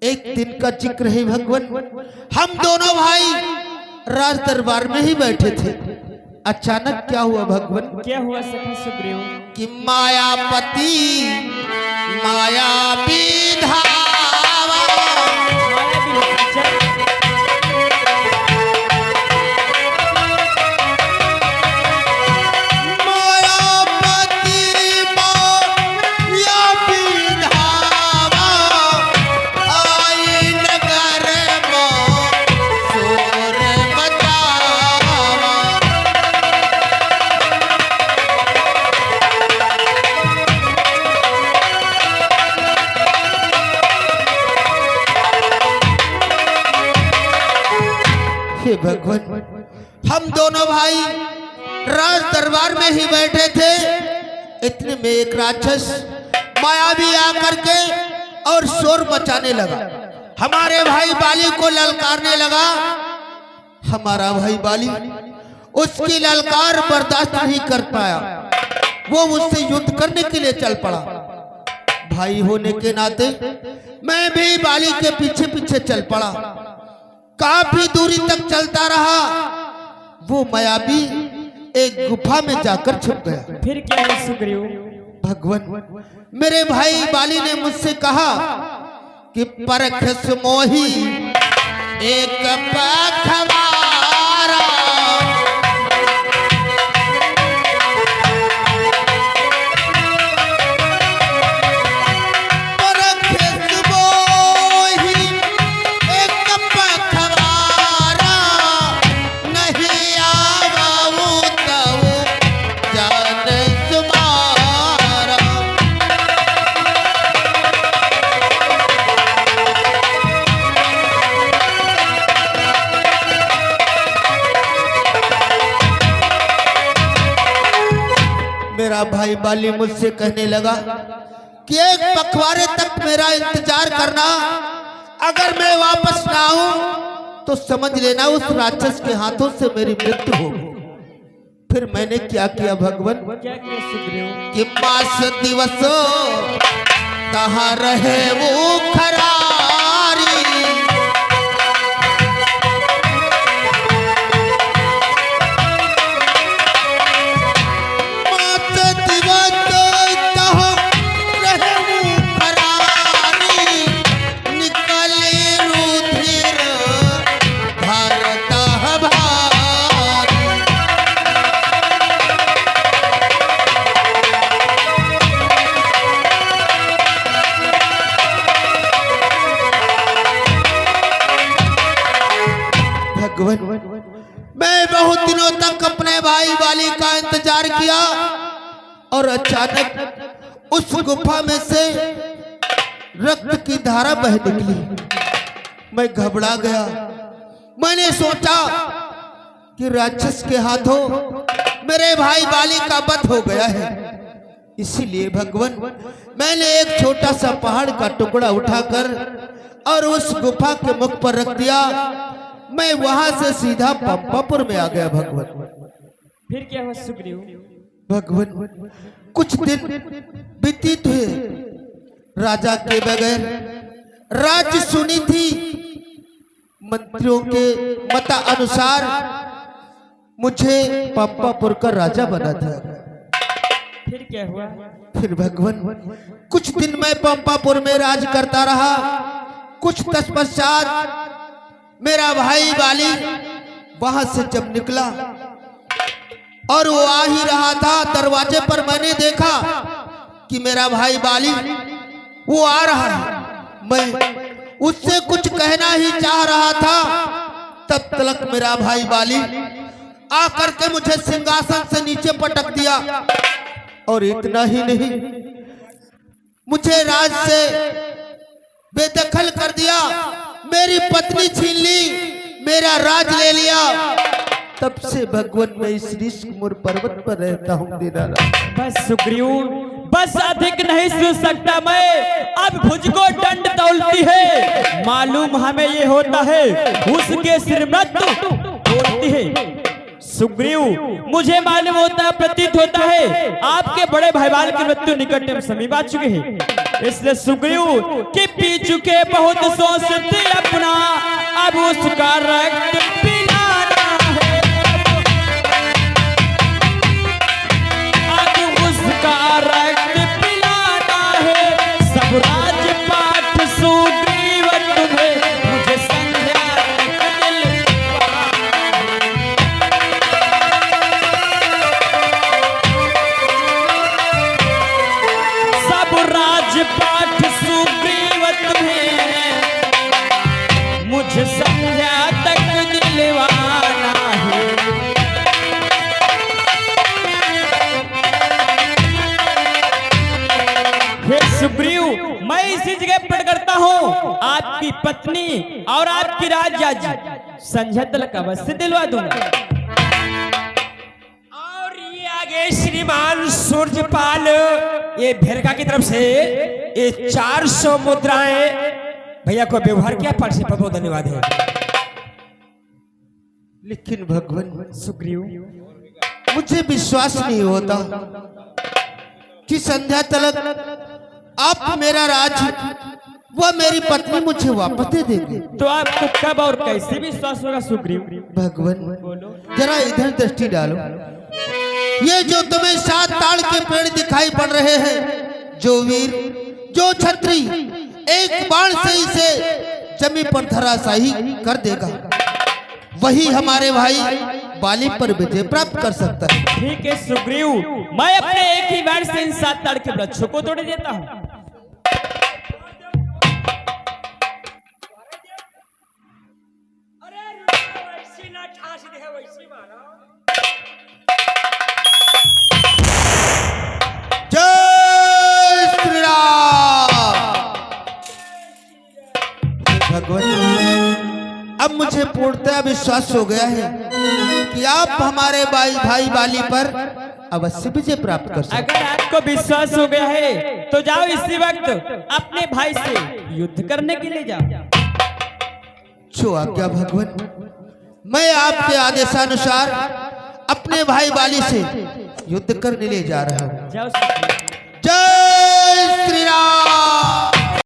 एक दिन का जिक्र है भगवान, हम दोनों भाई राज दरबार में ही बैठे थे। अचानक क्या हुआ भगवान? क्या हुआ सखा सुग्रीव? कि मायापति माया विधावा माया भी होता है। मायापति माया विधावा आई नगर में शोर मचावा। हे भगवान, हम दोनों भाई राज दरबार में ही बैठे थे। इतने में एक राक्षस मायावी आकर के और शोर मचाने लगा, हमारे भाई बाली को ललकारने लगा। हमारा भाई बाली उसकी ललकार बर्दाश्त नहीं कर पाया, वो उससे युद्ध करने के लिए चल पड़ा। भाई होने के नाते मैं भी बाली के पीछे पीछे चल पड़ा। काफी दूरी तक चलता रहा, वो मायावी एक गुफा में जाकर छुप गया। फिर क्या है सुग्रीव? भगवान, मेरे भाई बाली ने मुझसे कहा कि परख मोही एक पखवारा, परख मोही एक पखवारा, नहीं आवाऊं तऊ जान तुम्हारा। मेरा भाई बाली मुझसे कहने लगा कि एक पखवारे तक मेरा इंतजार करना, अगर मैं वापस ना आऊं तो समझ लेना उस राक्षस के हाथों से मेरी मृत्यु होगी। फिर मैंने क्या किया भगवान? क्या किया सुग्रीव? कि मास दिवसों कहाँ रहे वो खरारी, मास दिवसों कहाँ रहे वो खरारी, निकले रुधिर भारत भारी। भगवान, मैं बहुत दिनों तक अपने भाई बाली का इंतजार किया और अचानक उस गुफा में से रक्त की धारा बह निकली। मैं घबरा गया। मैंने सोचा कि राक्षस के हाथों मेरे भाई बाली का वध हो गया है। इसीलिए भगवान, मैंने एक छोटा सा पहाड़ का टुकड़ा उठाकर और उस गुफा के मुख पर रख दिया। मैं वहां से सीधा पंपापुर में आ गया। भगवान, फिर क्या हुआ सुग्रीव? भगवान, कुछ दिन व्यतीत हुए राजा के बगैर। राज्य सुनी थी, मंत्रियों के मता अनुसार मुझे पंपापुर का राजा बना दिया। फिर क्या हुआ? फिर भगवान, कुछ दिन मैं पंपापुर में राज करता रहा। कुछ तत्पश्चात मेरा भाई बाली वहां से जब निकला और वो आ ही रहा था, दरवाजे पर मैंने देखा कि मेरा भाई बाली वो आ रहा है। मैं उससे कुछ कहना ही चाह रहा था, तब तक मेरा भाई बाली आकर के मुझे सिंहासन से नीचे पटक दिया। और इतना ही नहीं, मुझे राज से बेदखल कर दिया, मेरी पत्नी छीन ली, मेरा राज ले लिया। तब से भगवान मैं इस ऋषिकुमार पर्वत पर रहता हूँ दिन रात। बस सुग्रीव, बस अधिक नहीं सुन सकता मैं। अब भुज को दंड तौलती है, मालूम हमें ये होता है उसके सिर मृत्यु बोलती है। सुग्रीव, मुझे मालूम होता है, प्रतीत होता है आपके बड़े भाई बाल की मृत्यु निकट में समीप आ चुके हैं। इसलिए सुग्रीव कि पी चुके बहुत सोचते अपना, अब उसका रक्त पिलाना है, अब उसका रक्त पिलाना है। सब राजपाट सुग्रीव तुम्हें, मुझे संध्या तक दिल राजपाट सुग्रीव तुम्हें, मुझे संध्या तक दिलवाना है। हे सुग्रीव, मैं इसी जगह पर करता हूँ, आपकी पत्नी और आपकी राजा संध्या तक अवश्य दिलवा दूंगा। आगे श्रीमान सूर्यपाल ये भेरका की तरफ से ये 400 मुद्राएं भैया को व्यवहार किया, पर से बहुत धन्यवाद है। लेकिन भगवान सुग्रीव, मुझे विश्वास नहीं होता कि संध्या तलक आप मेरा राज वह मेरी पत्नी मुझे वापस दे देंगे। तो आपको कब और कैसे विश्वास होगा सुग्रीव? भगवान जरा इधर दृष्टि डालो, ये जो तुम्हें 7 ताड़ के पेड़ दिखाई पड़ रहे हैं, जो वीर जो छत्री एक बाण से इसे जमीन पर धराशायी कर देगा, वही हमारे भाई बाली पर विजय प्राप्त कर सकता है। ठीक है सुग्रीव, मैं अपने एक ही बार से इन 7 ताड़ के वृक्षों को तोड़ देता हूँ। जय श्री राम। भगवान, अब मुझे पूर्णतः विश्वास हो गया है कि आप हमारे भाई बाली पर अवश्य विजय प्राप्त कर सकते। अगर आपको विश्वास हो गया है तो जाओ इसी वक्त अपने भाई से युद्ध करने के लिए जाओ। जो आज्ञा भगवान, मैं आपके आदेशानुसार अपने भाई बाली से युद्ध करने ले जा रहा हूँ। जाओ सुग्रीव। जय